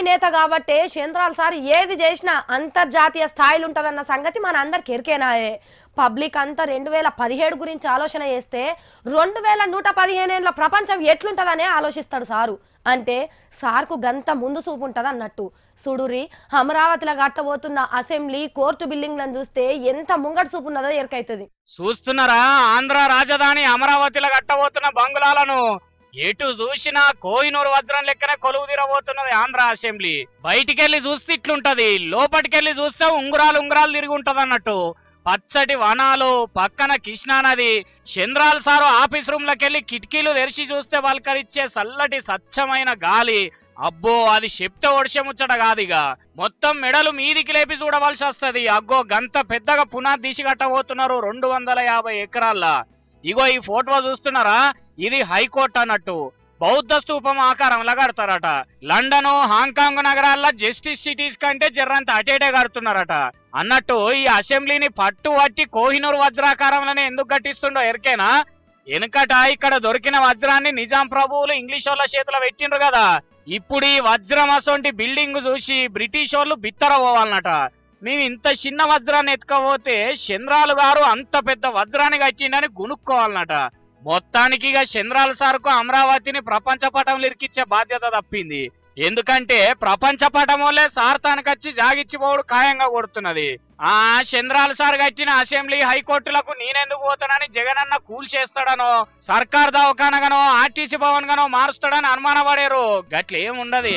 స్థాయి నేత కాబట్టి చంద్రాల్ సార్ ఏది చేసినా అంతర్జాతీయ స్థాయిలో ఉంటదన్న సంగతి మన అందరికి ఎరికేనాయే. పబ్లిక్ అంతా 2017 గురించి ఆలోచన చేస్తే 2115 ఏళ్ల ప్రపంచం ఎట్లుంటదనే ఆలోచిస్తాడు సారు. అంటే సార్కు గంత ముందు చూపు ఉంటది అన్నట్టు. సుడురి అమరావతిలో కట్టబోతున్న అసెంబ్లీ కోర్టు బిల్డింగ్లను చూస్తే ఎంత ముంగటి చూపు ఉన్నదో ఎరకైతుంది. చూస్తున్నారా ఆంధ్ర రాజధాని అమరావతిలో కట్టబోతున్న బంగ్లాలను? ఎటు చూసినా కోహినూరు వజ్రం లెక్కనే కొలువు తీరబోతున్నది ఆంధ్ర అసెంబ్లీ. బయటికెళ్లి చూస్తే ఇట్లుంటది, లోపటికెళ్లి చూస్తే ఉంగురాలు తిరిగి ఉంటది అన్నట్టు. పచ్చటి వనాలు, పక్కన కృష్ణానది. చంద్రాల్ సారు ఆఫీస్ రూమ్ లకెళ్లి కిటికీలు తెరిచి చూస్తే పలకరిచ్చే చల్లటి స్వచ్ఛమైన గాలి. అబ్బో అది చెప్తే ఒడిసే ముచ్చట కాదిగ. మొత్తం మెడలు మీదికి లేపి చూడవలసి వస్తది. అగ్గో గంత పెద్దగా పునాది తీసి కట్టబోతున్నారు 250 ఎకరాల్లో. ఇగో ఈ ఫోటో చూస్తున్నారా, ఇది హైకోర్టు అన్నట్టు. బౌద్ధ స్తూపం ఆకారంలో కడతారట. లండన్, హాంకాంగ్ నగరాల్లో జస్టిస్ సిటీస్ కంటే జర్రంత అటేటే కడుతున్నారట. అన్నట్టు ఈ అసెంబ్లీని పట్టి కోహినూరు వజ్రాకారంలోనే ఎందుకు కట్టిస్తుండో ఎరికేనా? వెనుకట ఇక్కడ దొరికిన వజ్రాన్ని నిజాం ప్రభువులు ఇంగ్లీష్ వాళ్ళ చేతిలో పెట్టిండ్రు కదా. ఇప్పుడు ఈ వజ్రం అసొంటి బిల్డింగ్ చూసి బ్రిటిష్ వాళ్ళు బిత్తర పోవాలన్నట. మేము ఇంత చిన్న వజ్రాన్ని ఎత్తుకపోతే చంద్రాలు గారు అంత పెద్ద వజ్రాన్ని కట్టిండని గునుక్కోవాలన్నట. మొత్తానికి ఇక చంద్రాల సార్కు అమరావతిని ప్రపంచ పటంలో ఇరికిచ్చే బాధ్యత తప్పింది. ఎందుకంటే ప్రపంచ పటం వల్లే సార్ తనకచ్చి జాగిచ్చిపోవడు ఖాయంగా కొడుతున్నది. చంద్రాల సార్ కట్టిన అసెంబ్లీ హైకోర్టులకు నేనెందుకు పోతానని జగనన్న కూల్ చేస్తాడనో, సర్కార్ దవాఖానగానో, ఆర్టీసీ భవన్ గానో మారుస్తాడని అనుమానపడారు. గట్లేముండదు.